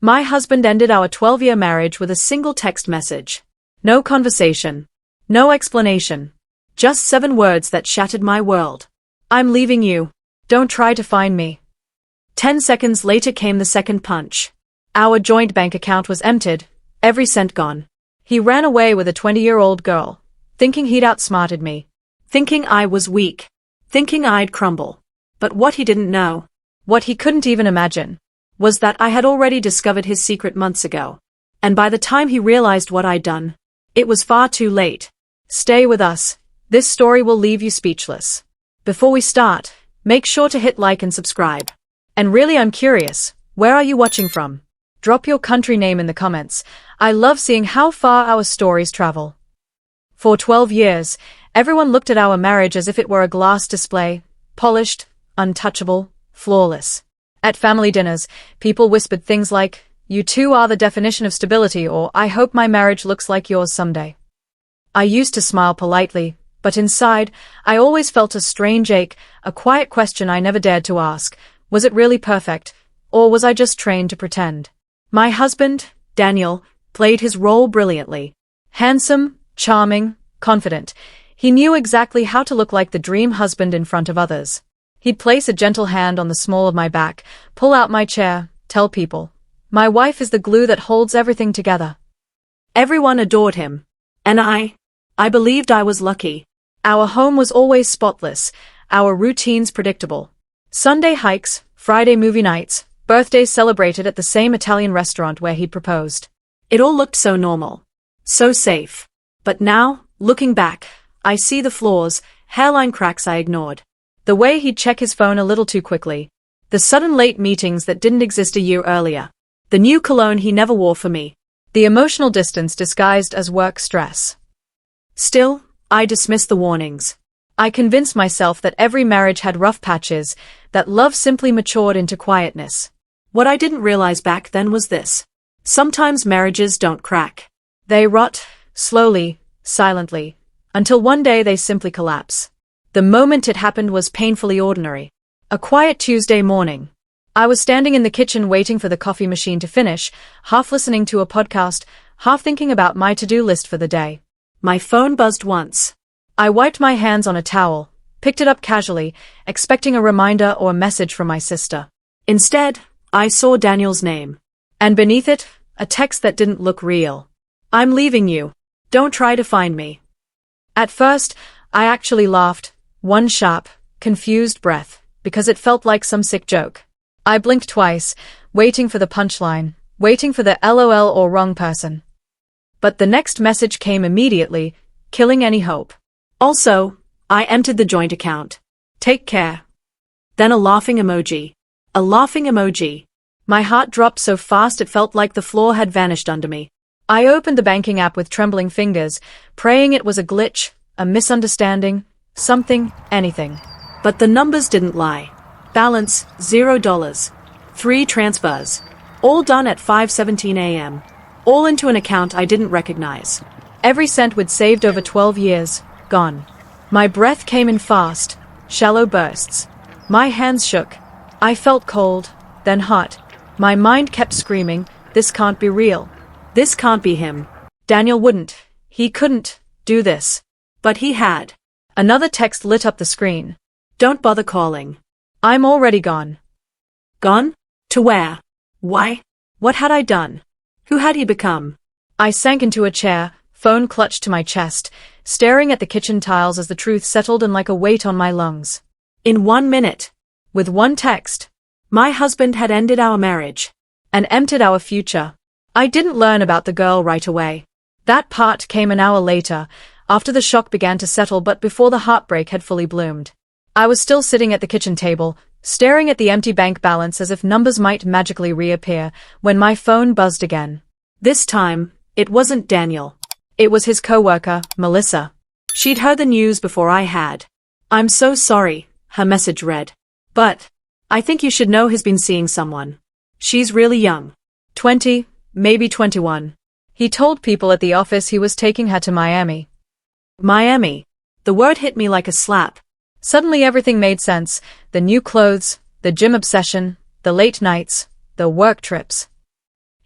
My husband ended our 12-year marriage with a single text message. No conversation. No explanation. Just 7 words that shattered my world. I'm leaving you. Don't try to find me. 10 seconds later came the second punch. Our joint bank account was emptied, every cent gone. He ran away with a 20-year-old girl, thinking he'd outsmarted me. Thinking I was weak. Thinking I'd crumble. But what he didn't know, what he couldn't even imagine, was that I had already discovered his secret months ago. And by the time he realized what I'd done, it was far too late. Stay with us. This story will leave you speechless. Before we start, make sure to hit like and subscribe. And really, I'm curious, where are you watching from? Drop your country name in the comments. I love seeing how far our stories travel. For 12 years, everyone looked at our marriage as if it were a glass display, polished, untouchable, flawless. At family dinners, people whispered things like, "You two are the definition of stability," or "I hope my marriage looks like yours someday." I used to smile politely, but inside, I always felt a strange ache, a quiet question I never dared to ask. Was it really perfect, or was I just trained to pretend? My husband, Daniel, played his role brilliantly. Handsome, charming, confident. He knew exactly how to look like the dream husband in front of others. He'd place a gentle hand on the small of my back, pull out my chair, tell people, "My wife is the glue that holds everything together." Everyone adored him. And I believed I was lucky. Our home was always spotless, our routines predictable. Sunday hikes, Friday movie nights, birthdays celebrated at the same Italian restaurant where he'd proposed. It all looked so normal. So safe. But now, looking back, I see the flaws, hairline cracks I ignored. The way he'd check his phone a little too quickly. The sudden late meetings that didn't exist a year earlier. The new cologne he never wore for me. The emotional distance disguised as work stress. Still, I dismissed the warnings. I convinced myself that every marriage had rough patches, that love simply matured into quietness. What I didn't realize back then was this. Sometimes marriages don't crack. They rot, slowly, silently, until one day they simply collapse. The moment it happened was painfully ordinary. A quiet Tuesday morning. I was standing in the kitchen waiting for the coffee machine to finish, half listening to a podcast, half thinking about my to-do list for the day. My phone buzzed once. I wiped my hands on a towel, picked it up casually, expecting a reminder or a message from my sister. Instead, I saw Daniel's name. And beneath it, a text that didn't look real. "I'm leaving you. Don't try to find me." At first, I actually laughed, one sharp, confused breath, because it felt like some sick joke. I blinked twice, waiting for the punchline, waiting for the LOL or wrong person. But the next message came immediately, killing any hope. "Also, I emptied the joint account. Take care." Then a laughing emoji. A laughing emoji. My heart dropped so fast it felt like the floor had vanished under me. I opened the banking app with trembling fingers, praying it was a glitch, a misunderstanding, something, anything. But the numbers didn't lie. Balance, $0. 3 transfers. All done at 5:17 a.m. All into an account I didn't recognize. Every cent we'd saved over 12 years, gone. My breath came in fast, shallow bursts. My hands shook. I felt cold, then hot. My mind kept screaming, "This can't be real. This can't be him. Daniel wouldn't, he couldn't, do this." But he had. Another text lit up the screen. "Don't bother calling. I'm already gone." Gone? To where? Why? What had I done? Who had he become? I sank into a chair, phone clutched to my chest, staring at the kitchen tiles as the truth settled in like a weight on my lungs. In 1 minute. With one text. My husband had ended our marriage. And emptied our future. I didn't learn about the girl right away. That part came an hour later, after the shock began to settle but before the heartbreak had fully bloomed. I was still sitting at the kitchen table, staring at the empty bank balance as if numbers might magically reappear, when my phone buzzed again. This time, it wasn't Daniel. It was his coworker, Melissa. She'd heard the news before I had. "I'm so sorry," her message read. "But I think you should know he's been seeing someone. She's really young. 20, maybe 21. He told people at the office he was taking her to Miami." Miami. The word hit me like a slap. Suddenly everything made sense. The new clothes, the gym obsession, the late nights, the work trips.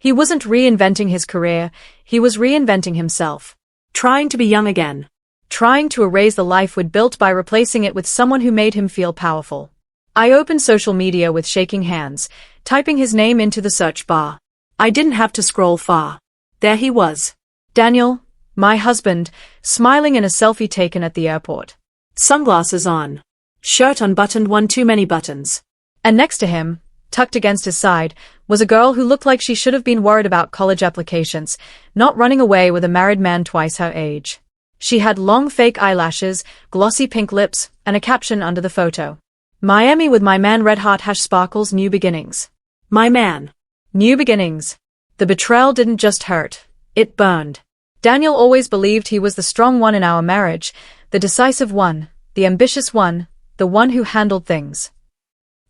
He wasn't reinventing his career, he was reinventing himself. Trying to be young again. Trying to erase the life we'd built by replacing it with someone who made him feel powerful. I opened social media with shaking hands, typing his name into the search bar. I didn't have to scroll far. There he was. Daniel, my husband, smiling in a selfie taken at the airport. Sunglasses on. Shirt unbuttoned, one too many buttons. And next to him, tucked against his side, was a girl who looked like she should have been worried about college applications, not running away with a married man twice her age. She had long fake eyelashes, glossy pink lips, and a caption under the photo. Miami with my man red heart #sparkles new beginnings. My man. New beginnings. The betrayal didn't just hurt, it burned. Daniel always believed he was the strong one in our marriage, the decisive one, the ambitious one, the one who handled things.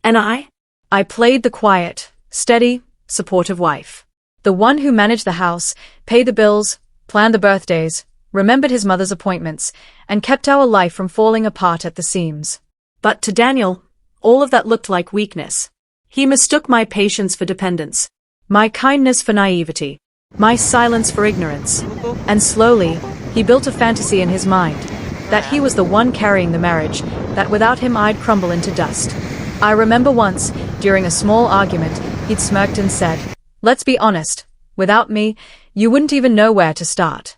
And I played the quiet, steady, supportive wife. The one who managed the house, paid the bills, planned the birthdays, remembered his mother's appointments, and kept our life from falling apart at the seams. But to Daniel, all of that looked like weakness. He mistook my patience for dependence, my kindness for naivety, my silence for ignorance. And slowly, he built a fantasy in his mind, that he was the one carrying the marriage, that without him I'd crumble into dust. I remember once, during a small argument, he'd smirked and said, "Let's be honest, without me, you wouldn't even know where to start."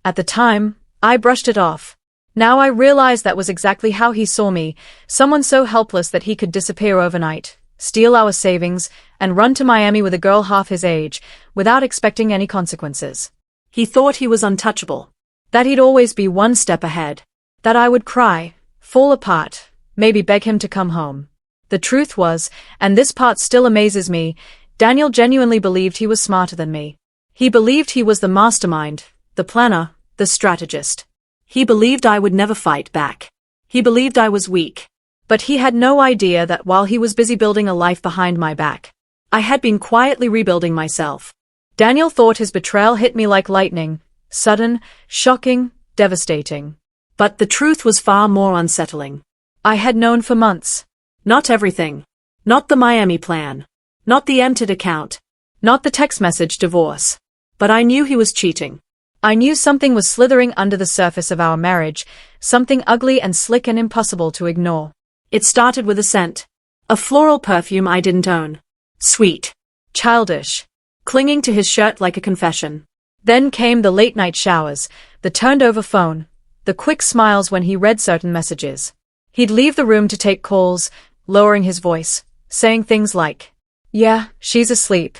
At the time, I brushed it off. Now I realize that was exactly how he saw me, someone so helpless that he could disappear overnight, steal our savings, and run to Miami with a girl half his age, without expecting any consequences. He thought he was untouchable, that he'd always be one step ahead, that I would cry, fall apart, maybe beg him to come home. The truth was, and this part still amazes me, Daniel genuinely believed he was smarter than me. He believed he was the mastermind, the planner, the strategist. He believed I would never fight back. He believed I was weak. But he had no idea that while he was busy building a life behind my back, I had been quietly rebuilding myself. Daniel thought his betrayal hit me like lightning, sudden, shocking, devastating. But the truth was far more unsettling. I had known for months. Not everything. Not the Miami plan. Not the emptied account. Not the text message divorce. But I knew he was cheating. I knew something was slithering under the surface of our marriage, something ugly and slick and impossible to ignore. It started with a scent. A floral perfume I didn't own. Sweet. Childish. Clinging to his shirt like a confession. Then came the late-night showers, the turned-over phone, the quick smiles when he read certain messages. He'd leave the room to take calls, lowering his voice, saying things like, "Yeah, she's asleep."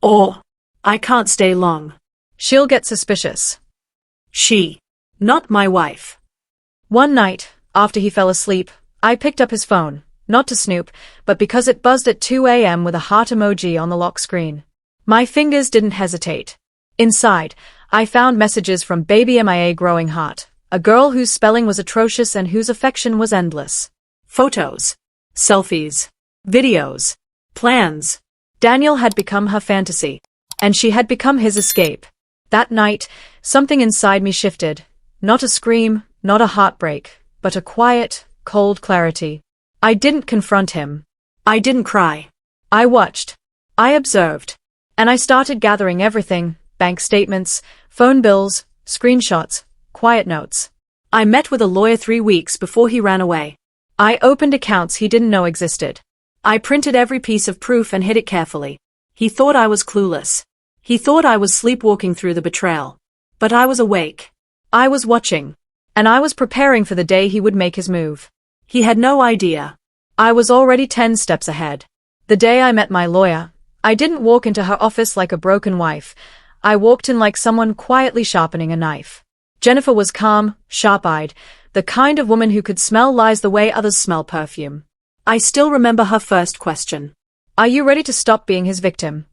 Or, "I can't stay long. She'll get suspicious." She. Not my wife. One night, after he fell asleep, I picked up his phone, not to snoop, but because it buzzed at 2 a.m. with a heart emoji on the lock screen. My fingers didn't hesitate. Inside, I found messages from baby MIA growing heart, a girl whose spelling was atrocious and whose affection was endless. Photos. Selfies. Videos. Plans. Daniel had become her fantasy, and she had become his escape. That night, something inside me shifted. Not a scream, not a heartbreak, but a quiet, cold clarity. I didn't confront him. I didn't cry. I watched. I observed. And I started gathering everything, bank statements, phone bills, screenshots, quiet notes. I met with a lawyer 3 weeks before he ran away. I opened accounts he didn't know existed. I printed every piece of proof and hid it carefully. He thought I was clueless. He thought I was sleepwalking through the betrayal. But I was awake. I was watching. And I was preparing for the day he would make his move. He had no idea. I was already 10 steps ahead. The day I met my lawyer, I didn't walk into her office like a broken wife. I walked in like someone quietly sharpening a knife. Jennifer was calm, sharp-eyed, the kind of woman who could smell lies the way others smell perfume. I still remember her first question. "Are you ready to stop being his victim?"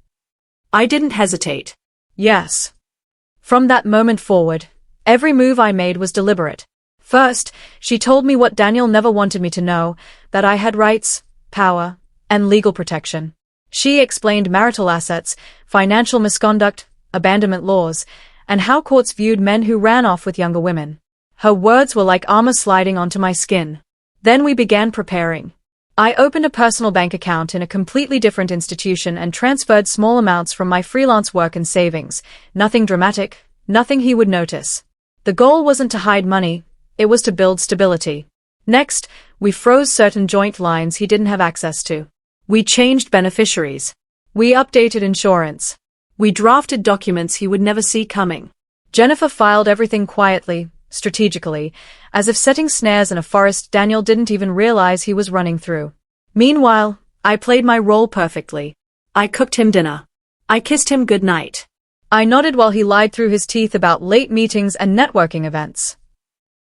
I didn't hesitate. Yes. From that moment forward, every move I made was deliberate. First, she told me what Daniel never wanted me to know, that I had rights, power, and legal protection. She explained marital assets, financial misconduct, abandonment laws, and how courts viewed men who ran off with younger women. Her words were like armor sliding onto my skin. Then we began preparing. I opened a personal bank account in a completely different institution and transferred small amounts from my freelance work and savings. Nothing dramatic, nothing he would notice. The goal wasn't to hide money, it was to build stability. Next, we froze certain joint lines he didn't have access to. We changed beneficiaries. We updated insurance. We drafted documents he would never see coming. Jennifer filed everything quietly, strategically, as if setting snares in a forest Daniel didn't even realize he was running through. Meanwhile, I played my role perfectly. I cooked him dinner. I kissed him goodnight. I nodded while he lied through his teeth about late meetings and networking events.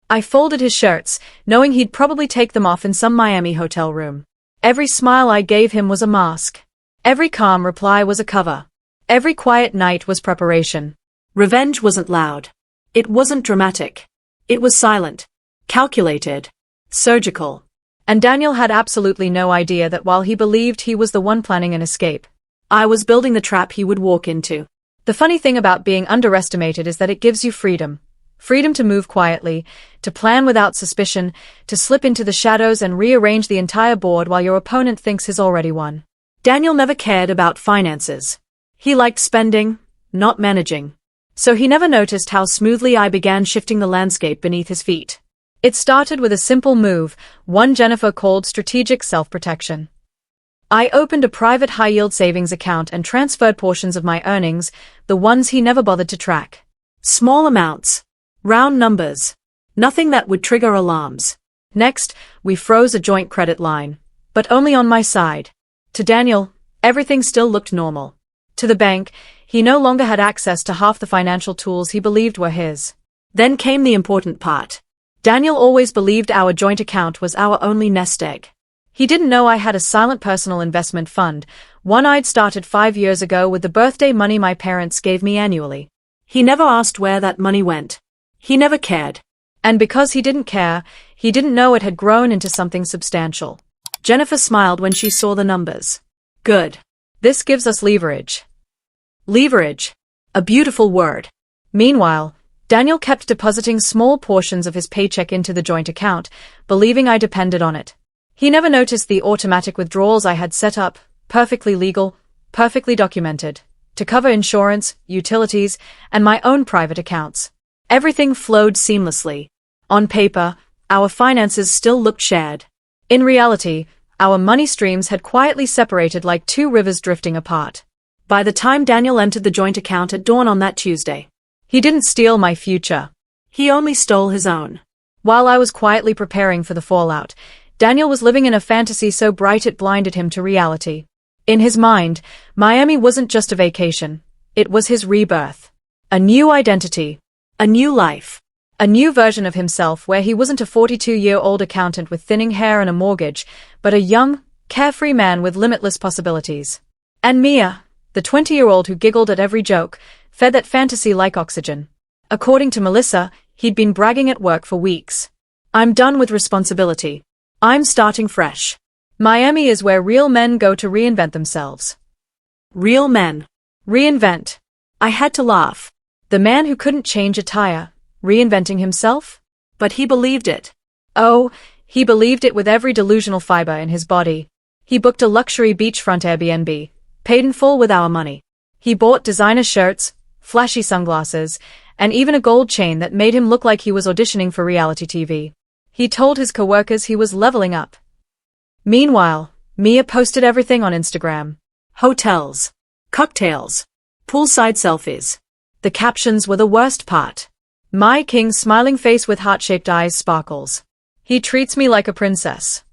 I folded his shirts, knowing he'd probably take them off in some Miami hotel room. Every smile I gave him was a mask. Every calm reply was a cover. Every quiet night was preparation. Revenge wasn't loud. It wasn't dramatic. It was silent, calculated, surgical. And Daniel had absolutely no idea that while he believed he was the one planning an escape, I was building the trap he would walk into. The funny thing about being underestimated is that it gives you freedom. Freedom to move quietly, to plan without suspicion, to slip into the shadows and rearrange the entire board while your opponent thinks he's already won. Daniel never cared about finances. He liked spending, not managing. So he never noticed how smoothly I began shifting the landscape beneath his feet. It started with a simple move, one Jennifer called strategic self-protection. I opened a private high-yield savings account and transferred portions of my earnings, the ones he never bothered to track. Small amounts. Round numbers. Nothing that would trigger alarms. Next, we froze a joint credit line. But only on my side. To Daniel, everything still looked normal. To the bank, he no longer had access to half the financial tools he believed were his. Then came the important part. Daniel always believed our joint account was our only nest egg. He didn't know I had a silent personal investment fund, one I'd started 5 years ago with the birthday money my parents gave me annually. He never asked where that money went. He never cared. And because he didn't care, he didn't know it had grown into something substantial. Jennifer smiled when she saw the numbers. Good. This gives us leverage. Leverage. A beautiful word. Meanwhile, Daniel kept depositing small portions of his paycheck into the joint account, believing I depended on it. He never noticed the automatic withdrawals I had set up, perfectly legal, perfectly documented, to cover insurance, utilities, and my own private accounts. Everything flowed seamlessly. On paper, our finances still looked shared. In reality, our money streams had quietly separated like two rivers drifting apart. By the time Daniel entered the joint account at dawn on that Tuesday, he didn't steal my future. He only stole his own. While I was quietly preparing for the fallout, Daniel was living in a fantasy so bright it blinded him to reality. In his mind, Miami wasn't just a vacation. It was his rebirth. A new identity. A new life. A new version of himself where he wasn't a 42-year-old accountant with thinning hair and a mortgage, but a young, carefree man with limitless possibilities. And Mia, the 20-year-old who giggled at every joke, fed that fantasy like oxygen. According to Melissa, he'd been bragging at work for weeks. I'm done with responsibility. I'm starting fresh. Miami is where real men go to reinvent themselves. Real men. Reinvent. I had to laugh. The man who couldn't change a tire, reinventing himself? But he believed it. Oh, he believed it with every delusional fiber in his body. He booked a luxury beachfront Airbnb, paid in full with our money. He bought designer shirts, flashy sunglasses, and even a gold chain that made him look like he was auditioning for reality TV. He told his coworkers he was leveling up. Meanwhile, Mia posted everything on Instagram. Hotels. Cocktails. Poolside selfies. The captions were the worst part. My king's smiling face with heart-shaped eyes sparkles. He treats me like a princess.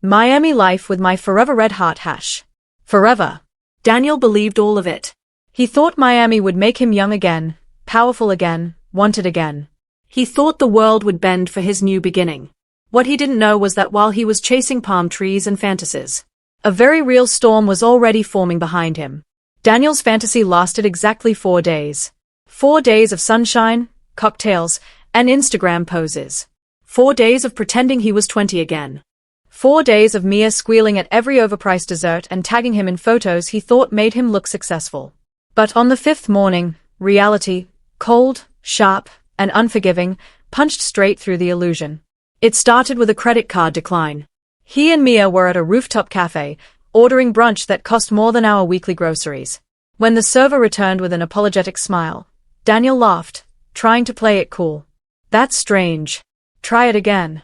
Miami life with my forever red heart hash. Forever. Daniel believed all of it. He thought Miami would make him young again, powerful again, wanted again. He thought the world would bend for his new beginning. What he didn't know was that while he was chasing palm trees and fantasies, a very real storm was already forming behind him. Daniel's fantasy lasted exactly 4 days. 4 days of sunshine, cocktails, and Instagram poses. 4 days of pretending he was 20 again. 4 days of Mia squealing at every overpriced dessert and tagging him in photos he thought made him look successful. But on the 5th morning, reality, cold, sharp, and unforgiving, punched straight through the illusion. It started with a credit card decline. He and Mia were at a rooftop cafe, ordering brunch that cost more than our weekly groceries. When the server returned with an apologetic smile, Daniel laughed, trying to play it cool. That's strange. Try it again.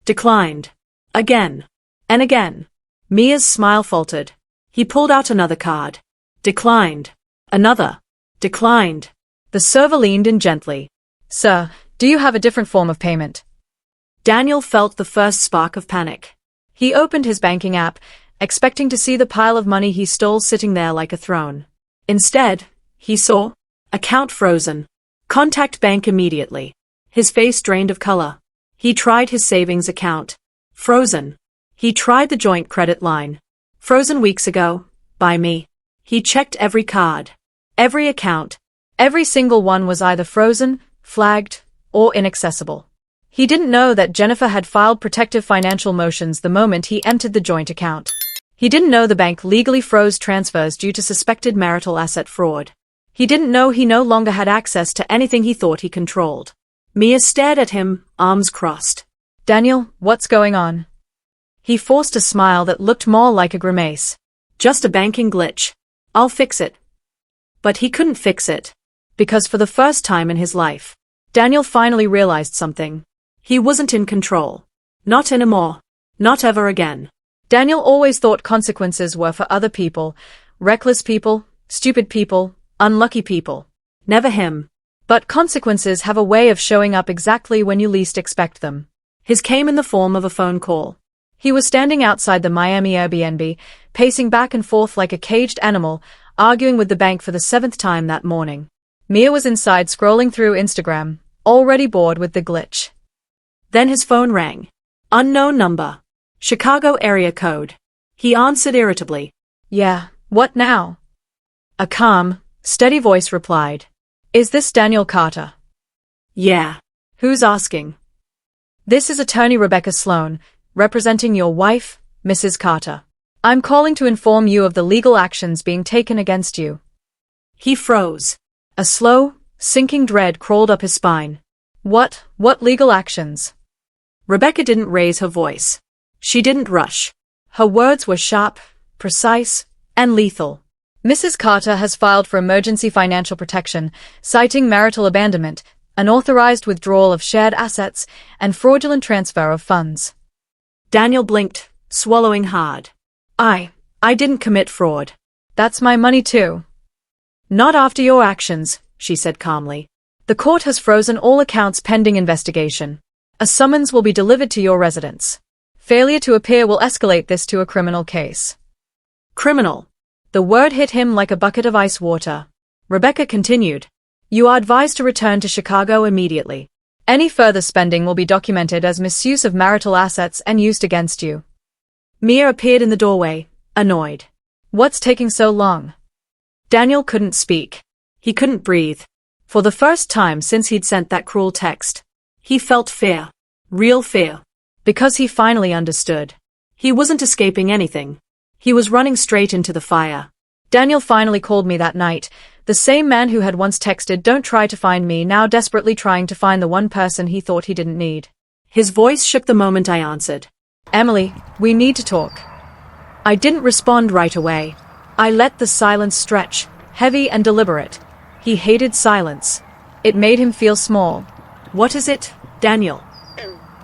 Declined. Again. And again. Mia's smile faltered. He pulled out another card. Declined. Another. Declined. The server leaned in gently. Sir, do you have a different form of payment? Daniel felt the first spark of panic. He opened his banking app, expecting to see the pile of money he stole sitting there like a throne. Instead, he saw account frozen. Contact bank immediately. His face drained of color. He tried his savings account. Frozen. He tried the joint credit line. Frozen weeks ago, by me. He checked every card. Every account. Every single one was either frozen, flagged, or inaccessible. He didn't know that Jennifer had filed protective financial motions the moment he entered the joint account. He didn't know the bank legally froze transfers due to suspected marital asset fraud. He didn't know he no longer had access to anything he thought he controlled. Mia stared at him, arms crossed. Daniel, what's going on? He forced a smile that looked more like a grimace. Just a banking glitch. I'll fix it. But he couldn't fix it. Because for the first time in his life, Daniel finally realized something. He wasn't in control. Not anymore. Not ever again. Daniel always thought consequences were for other people, reckless people, stupid people, unlucky people. Never him. But consequences have a way of showing up exactly when you least expect them. His came in the form of a phone call. He was standing outside the Miami Airbnb, pacing back and forth like a caged animal, arguing with the bank for the 7th time that morning. Mia was inside scrolling through Instagram, already bored with the glitch. Then his phone rang. Unknown number. Chicago area code. He answered irritably. Yeah, what now? A calm, steady voice replied. Is this Daniel Carter? Yeah. Who's asking? This is attorney Rebecca Sloan, representing your wife, Mrs. Carter. I'm calling to inform you of the legal actions being taken against you. He froze. A slow, sinking dread crawled up his spine. What legal actions? Rebecca didn't raise her voice. She didn't rush. Her words were sharp, precise, and lethal. Mrs. Carter has filed for emergency financial protection, citing marital abandonment, unauthorized withdrawal of shared assets, and fraudulent transfer of funds. Daniel blinked, swallowing hard. I didn't commit fraud. That's my money too. Not after your actions, she said calmly. The court has frozen all accounts pending investigation. A summons will be delivered to your residence. Failure to appear will escalate this to a criminal case. Criminal. The word hit him like a bucket of ice water. Rebecca continued. You are advised to return to Chicago immediately. Any further spending will be documented as misuse of marital assets and used against you. Mia appeared in the doorway, annoyed. What's taking so long? Daniel couldn't speak. He couldn't breathe. For the first time since he'd sent that cruel text, he felt fear. Real fear. Because he finally understood. He wasn't escaping anything. He was running straight into the fire. Daniel finally called me that night, the same man who had once texted "Don't try to find me," now desperately trying to find the one person he thought he didn't need. His voice shook the moment I answered. Emily, we need to talk. I didn't respond right away. I let the silence stretch, heavy and deliberate. He hated silence. It made him feel small. What is it, Daniel?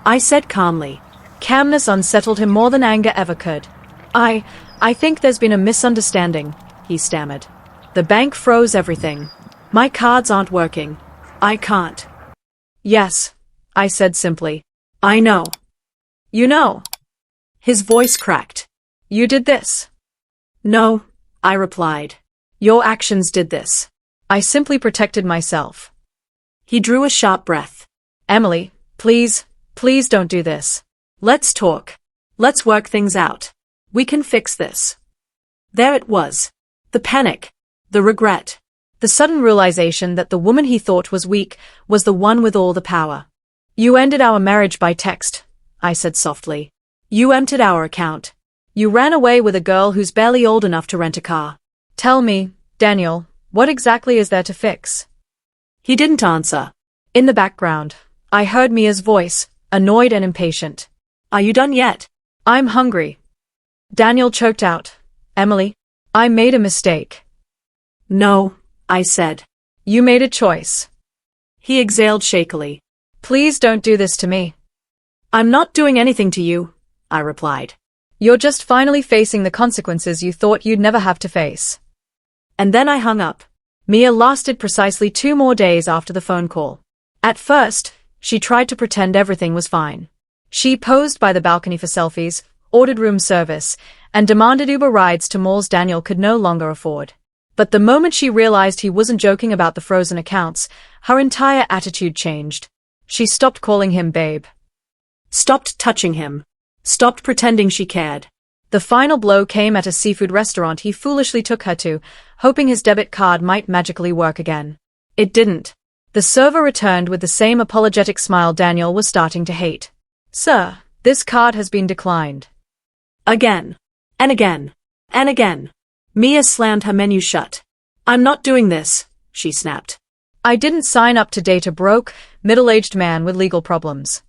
I said calmly. Calmness unsettled him more than anger ever could. I think there's been a misunderstanding, he stammered. The bank froze everything. My cards aren't working. I can't. Yes, I said simply. I know. You know. His voice cracked. You did this. No, I replied. Your actions did this. I simply protected myself. He drew a sharp breath. Emily, please don't do this. Let's talk. Let's work things out. We can fix this. There it was. The panic. The regret. The sudden realization that the woman he thought was weak was the one with all the power. You ended our marriage by text, I said softly. You emptied our account. You ran away with a girl who's barely old enough to rent a car. Tell me, Daniel, what exactly is there to fix? He didn't answer. In the background, I heard Mia's voice, annoyed and impatient. Are you done yet? I'm hungry. Daniel choked out. Emily, I made a mistake. No, I said. You made a choice. He exhaled shakily. Please don't do this to me. I'm not doing anything to you, I replied. You're just finally facing the consequences you thought you'd never have to face. And then I hung up. Mia lasted precisely 2 more days after the phone call. At first, she tried to pretend everything was fine. She posed by the balcony for selfies, ordered room service, and demanded Uber rides to malls Daniel could no longer afford. But the moment she realized he wasn't joking about the frozen accounts, her entire attitude changed. She stopped calling him babe. Stopped touching him. Stopped pretending she cared. The final blow came at a seafood restaurant he foolishly took her to, hoping his debit card might magically work again. It didn't. The server returned with the same apologetic smile Daniel was starting to hate. Sir, this card has been declined. Again. And again. And again. Mia slammed her menu shut. I'm not doing this, she snapped. I didn't sign up to date a broke, middle-aged man with legal problems.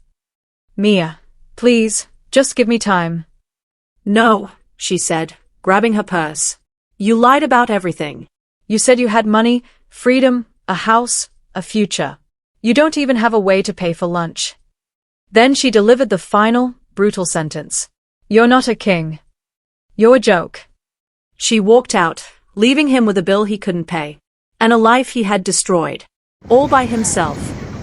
Mia, please, just give me time. No, she said, grabbing her purse. You lied about everything. You said you had money, freedom, a house, a future. You don't even have a way to pay for lunch. Then she delivered the final, brutal sentence. You're not a king. You're a joke. She walked out, leaving him with a bill he couldn't pay. And a life he had destroyed. All by himself.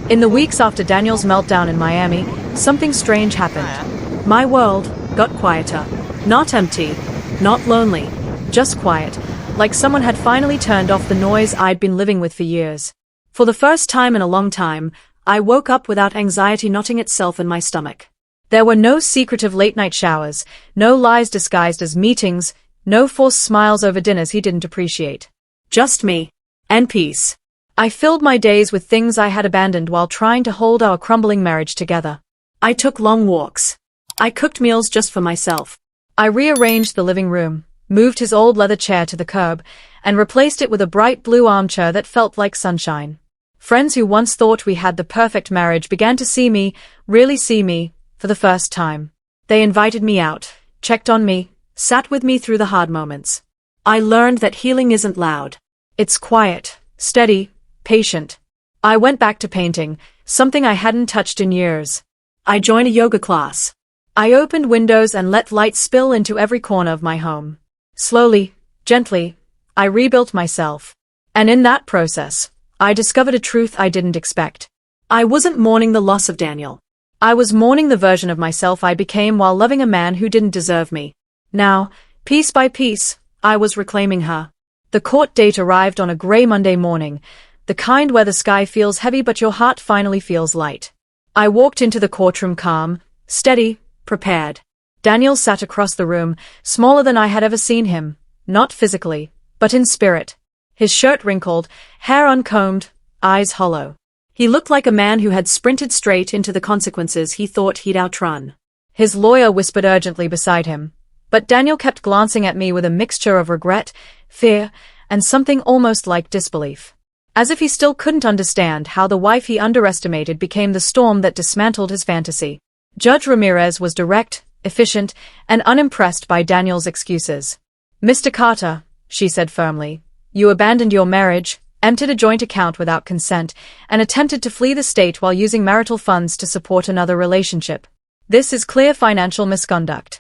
In the weeks after Daniel's meltdown in Miami, something strange happened. My world got quieter. Not empty. Not lonely. Just quiet, like someone had finally turned off the noise I'd been living with for years. For the first time in a long time, I woke up without anxiety knotting itself in my stomach. There were no secretive late-night showers, no lies disguised as meetings, no forced smiles over dinners he didn't appreciate. Just me. And peace. I filled my days with things I had abandoned while trying to hold our crumbling marriage together. I took long walks. I cooked meals just for myself. I rearranged the living room, moved his old leather chair to the curb, and replaced it with a bright blue armchair that felt like sunshine. Friends who once thought we had the perfect marriage began to see me, really see me, for the first time. They invited me out, checked on me, sat with me through the hard moments. I learned that healing isn't loud. It's quiet, steady, patient. I went back to painting, something I hadn't touched in years. I joined a yoga class. I opened windows and let light spill into every corner of my home. Slowly, gently, I rebuilt myself. And in that process, I discovered a truth I didn't expect. I wasn't mourning the loss of Daniel. I was mourning the version of myself I became while loving a man who didn't deserve me. Now, piece by piece, I was reclaiming her. The court date arrived on a gray Monday morning, the kind where the sky feels heavy but your heart finally feels light. I walked into the courtroom calm, steady, prepared. Daniel sat across the room, smaller than I had ever seen him, not physically, but in spirit. His shirt wrinkled, hair uncombed, eyes hollow. He looked like a man who had sprinted straight into the consequences he thought he'd outrun. His lawyer whispered urgently beside him, but Daniel kept glancing at me with a mixture of regret, fear, and something almost like disbelief. As if he still couldn't understand how the wife he underestimated became the storm that dismantled his fantasy. Judge Ramirez was direct, efficient, and unimpressed by Daniel's excuses. Mr. Carter, she said firmly, you abandoned your marriage, emptied a joint account without consent, and attempted to flee the state while using marital funds to support another relationship. This is clear financial misconduct.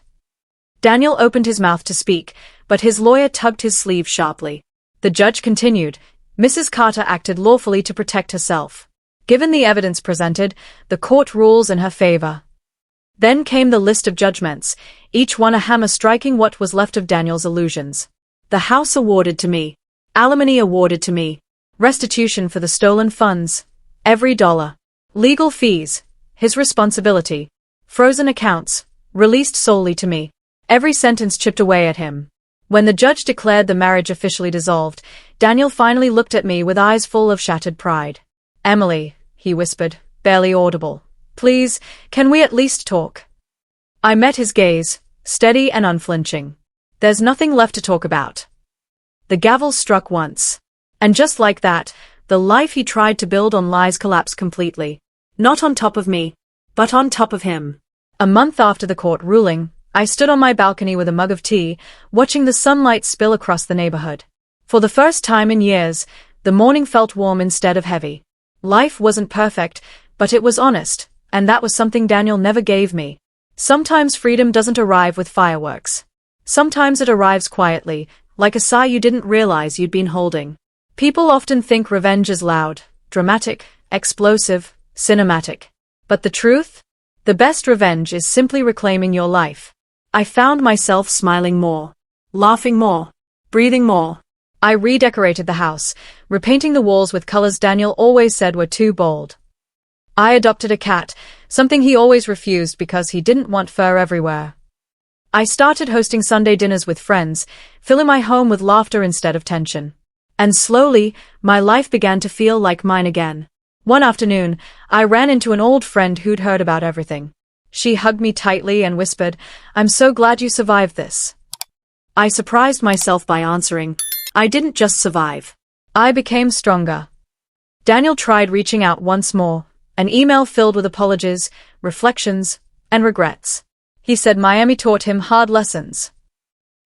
Daniel opened his mouth to speak, but his lawyer tugged his sleeve sharply. The judge continued, Mrs. Carter acted lawfully to protect herself. Given the evidence presented, the court rules in her favor. Then came the list of judgments, each one a hammer striking what was left of Daniel's illusions. The house awarded to me. Alimony awarded to me. Restitution for the stolen funds. Every dollar. Legal fees. His responsibility. Frozen accounts. Released solely to me. Every sentence chipped away at him. When the judge declared the marriage officially dissolved, Daniel finally looked at me with eyes full of shattered pride. Emily, he whispered, barely audible. Please, can we at least talk? I met his gaze, steady and unflinching. There's nothing left to talk about. The gavel struck once. And just like that, the life he tried to build on lies collapsed completely. Not on top of me, but on top of him. A month after the court ruling, I stood on my balcony with a mug of tea, watching the sunlight spill across the neighborhood. For the first time in years, the morning felt warm instead of heavy. Life wasn't perfect, but it was honest, and that was something Daniel never gave me. Sometimes freedom doesn't arrive with fireworks. Sometimes it arrives quietly, like a sigh you didn't realize you'd been holding. People often think revenge is loud, dramatic, explosive, cinematic. But the truth? The best revenge is simply reclaiming your life. I found myself smiling more, laughing more, breathing more. I redecorated the house, repainting the walls with colors Daniel always said were too bold. I adopted a cat, something he always refused because he didn't want fur everywhere. I started hosting Sunday dinners with friends, filling my home with laughter instead of tension. And slowly, my life began to feel like mine again. One afternoon, I ran into an old friend who'd heard about everything. She hugged me tightly and whispered, "I'm so glad you survived this." I surprised myself by answering, "I didn't just survive. I became stronger." Daniel tried reaching out once more, an email filled with apologies, reflections, and regrets. He said Miami taught him hard lessons.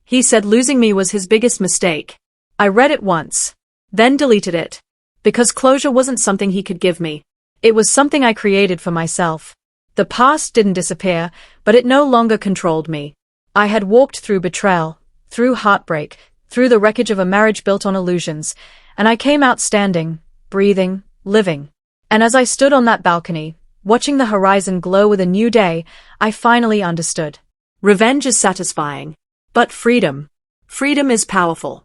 He said losing me was his biggest mistake. I read it once, then deleted it. Because closure wasn't something he could give me. It was something I created for myself. The past didn't disappear, but it no longer controlled me. I had walked through betrayal, through heartbreak, through the wreckage of a marriage built on illusions, and I came out standing, breathing, living. And as I stood on that balcony, watching the horizon glow with a new day, I finally understood. Revenge is satisfying. But freedom is powerful.